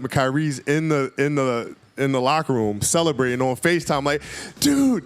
Kyrie's in the locker room celebrating on FaceTime, like, dude,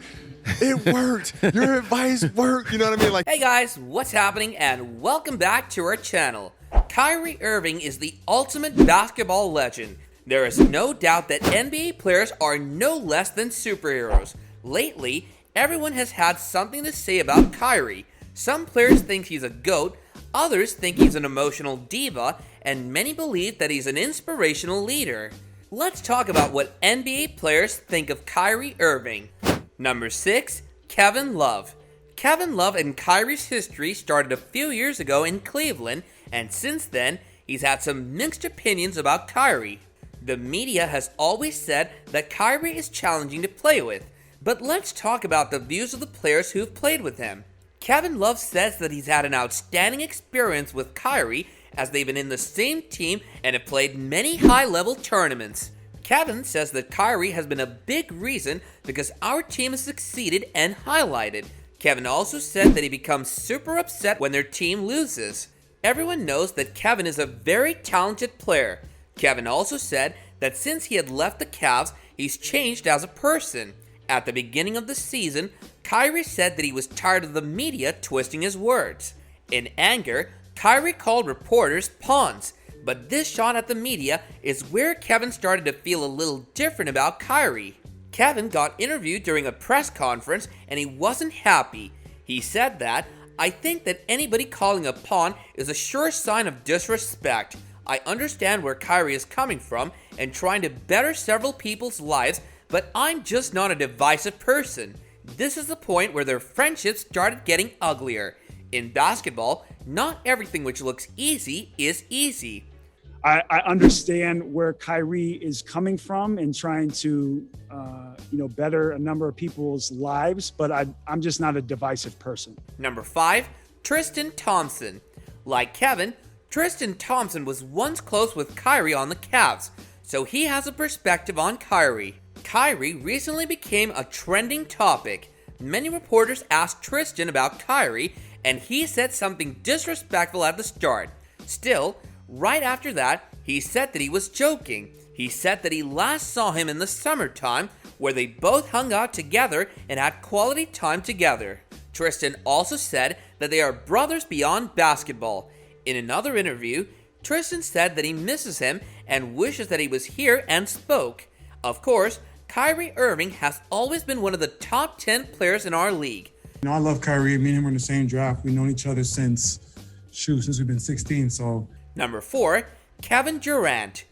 it worked. Your advice worked. You know what I mean? Like, hey guys, what's happening? And welcome back to our channel. Kyrie Irving is the ultimate basketball legend. There is no doubt that NBA players are no less than superheroes. Lately, everyone has had something to say about Kyrie. Some players think he's a GOAT, others think he's an emotional diva, and many believe that he's an inspirational leader. Let's talk about what NBA players think of Kyrie Irving. Number 6, Kevin Love. Kevin Love and Kyrie's history started a few years ago in Cleveland, and since then, he's had some mixed opinions about Kyrie. The media has always said that Kyrie is challenging to play with, but let's talk about the views of the players who've played with him. Kevin Love says that he's had an outstanding experience with Kyrie as they've been in the same team and have played many high-level tournaments. Kevin says that Kyrie has been a big reason because our team has succeeded and highlighted. Kevin also said that he becomes super upset when their team loses. Everyone knows that Kevin is a very talented player. Kevin also said that since he had left the Cavs, he's changed as a person. At the beginning of the season, Kyrie said that he was tired of the media twisting his words. In anger, Kyrie called reporters pawns, but this shot at the media is where Kevin started to feel a little different about Kyrie. Kevin got interviewed during a press conference and he wasn't happy. He said that, "I think that anybody calling a pawn is a sure sign of disrespect. I understand where Kyrie is coming from and trying to better several people's lives, but I'm just not a divisive person." This is the point where their friendship started getting uglier. In basketball, not everything which looks easy is easy. I understand where Kyrie is coming from and trying to, better a number of people's lives, but I'm just not a divisive person. Number 5, Tristan Thompson. Like Kevin, Tristan Thompson was once close with Kyrie on the Cavs, so he has a perspective on Kyrie. Kyrie recently became a trending topic. Many reporters asked Tristan about Kyrie, and he said something disrespectful at the start. Still, right after that, he said that he was joking. He said that he last saw him in the summertime, where they both hung out together and had quality time together. Tristan also said that they are brothers beyond basketball. In another interview, Tristan said that he misses him and wishes that he was here and spoke. Of course, Kyrie Irving has always been one of the top 10 players in our league. I love Kyrie. Me and him were in the same draft. We've known each other since we've been 16, so. Number 4, Kevin Durant.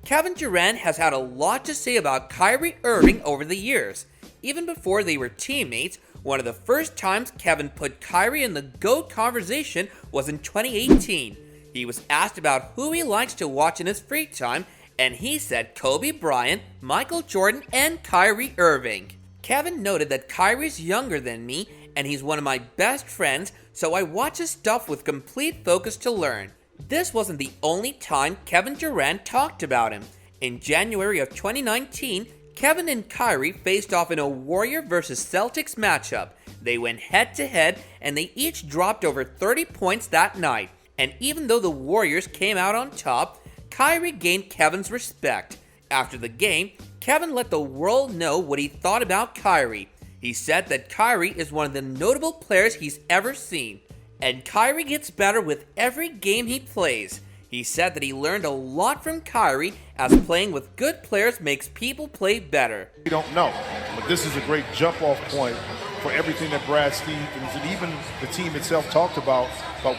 Kevin Durant has had a lot to say about Kyrie Irving over the years. Even before they were teammates, one of the first times Kevin put Kyrie in the GOAT conversation was in 2018. He was asked about who he likes to watch in his free time, and he said Kobe Bryant, Michael Jordan, and Kyrie Irving. Kevin noted that Kyrie's younger than me, and he's one of my best friends, so I watch his stuff with complete focus to learn. This wasn't the only time Kevin Durant talked about him. In January of 2019, Kevin and Kyrie faced off in a Warrior vs Celtics matchup. They went head-to-head, and they each dropped over 30 points that night. And even though the Warriors came out on top, Kyrie gained Kevin's respect. After the game, Kevin let the world know what he thought about Kyrie. He said that Kyrie is one of the notable players he's ever seen. And Kyrie gets better with every game he plays. He said that he learned a lot from Kyrie, as playing with good players makes people play better. We don't know, but this is a great jump-off point for everything that Brad Stevens and even the team itself talked about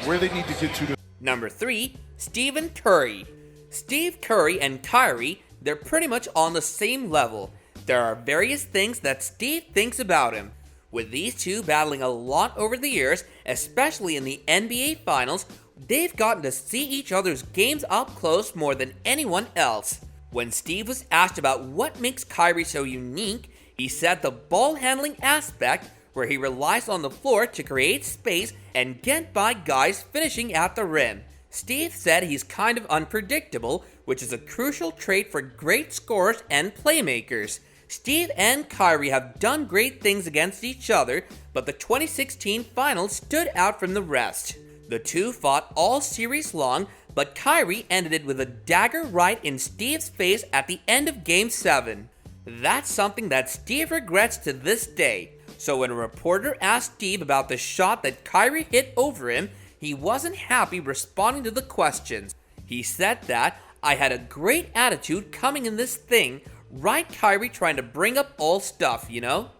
where they need to get to. Number 3, Stephen Curry. Steve Curry and Kyrie, they're pretty much on the same level. There are various things that Steve thinks about him. With these two battling a lot over the years, especially in the NBA Finals, they've gotten to see each other's games up close more than anyone else. When Steve was asked about what makes Kyrie so unique, he said the ball handling aspect, where he relies on the floor to create space and get by guys finishing at the rim. Steve said he's kind of unpredictable, which is a crucial trait for great scorers and playmakers. Steve and Kyrie have done great things against each other, but the 2016 finals stood out from the rest. The two fought all series long, but Kyrie ended it with a dagger right in Steve's face at the end of Game 7. That's something that Steve regrets to this day. So when a reporter asked Steve about the shot that Kyrie hit over him, he wasn't happy responding to the questions. He said that, "I had a great attitude coming in this thing, right, Kyrie trying to bring up old stuff, you know?"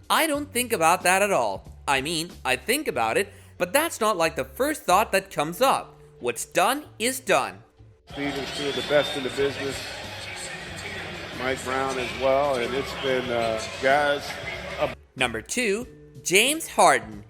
I don't think about that at all. I mean, I think about it, but that's not like the first thought that comes up. What's done is done. Steve is still the best in the business. Mike Brown as well, and it's been, guys. Number 2, James Harden.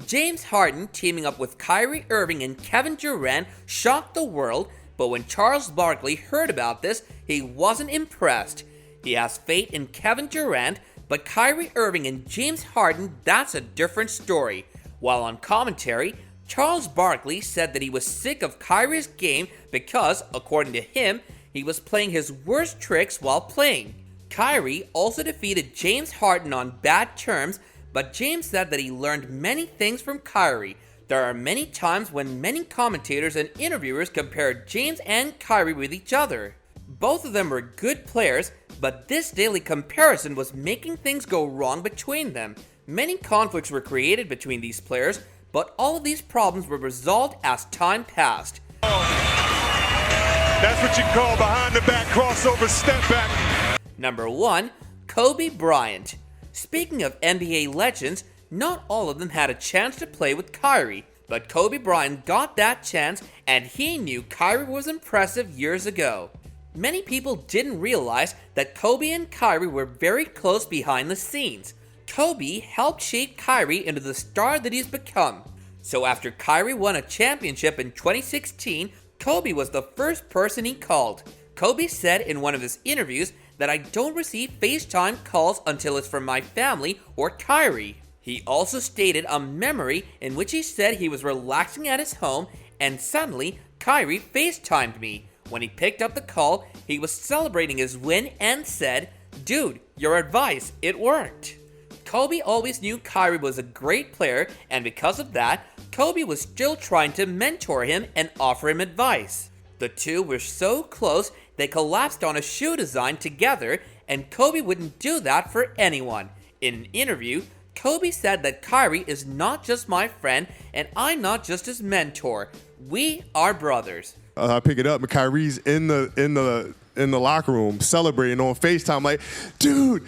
James Harden teaming up with Kyrie Irving and Kevin Durant shocked the world, but when Charles Barkley heard about this, he wasn't impressed. He has faith in Kevin Durant, but Kyrie Irving and James Harden, that's a different story. While on commentary, Charles Barkley said that he was sick of Kyrie's game because, according to him, he was playing his worst tricks while playing. Kyrie also defeated James Harden on bad terms, but James said that he learned many things from Kyrie. There are many times when many commentators and interviewers compared James and Kyrie with each other. Both of them were good players, but this daily comparison was making things go wrong between them. Many conflicts were created between these players, but all of these problems were resolved as time passed. That's what you call behind the back crossover step back. Number 1, Kobe Bryant. Speaking of NBA legends, not all of them had a chance to play with Kyrie, but Kobe Bryant got that chance and he knew Kyrie was impressive years ago. Many people didn't realize that Kobe and Kyrie were very close behind the scenes. Kobe helped shape Kyrie into the star that he's become. So after Kyrie won a championship in 2016, Kobe was the first person he called. Kobe said in one of his interviews that "I don't receive FaceTime calls until it's from my family or Kyrie." He also stated a memory in which he said he was relaxing at his home and suddenly Kyrie FaceTimed me. When he picked up the call, he was celebrating his win and said, "Dude, your advice, it worked." Kobe always knew Kyrie was a great player, and because of that, Kobe was still trying to mentor him and offer him advice. The two were so close they collapsed on a shoe design together, and Kobe wouldn't do that for anyone. In an interview, Kobe said that Kyrie is not just my friend and I'm not just his mentor. We are brothers. I pick it up and Kyrie's in the locker room celebrating on FaceTime like, "Dude,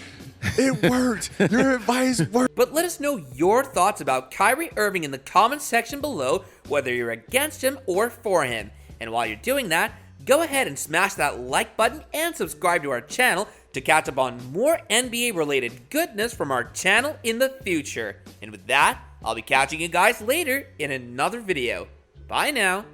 it worked. Your advice worked." But let us know your thoughts about Kyrie Irving in the comments section below, whether you're against him or for him. And while you're doing that, go ahead and smash that like button and subscribe to our channel to catch up on more NBA related goodness from our channel in the future. And with that, I'll be catching you guys later in another video. Bye now.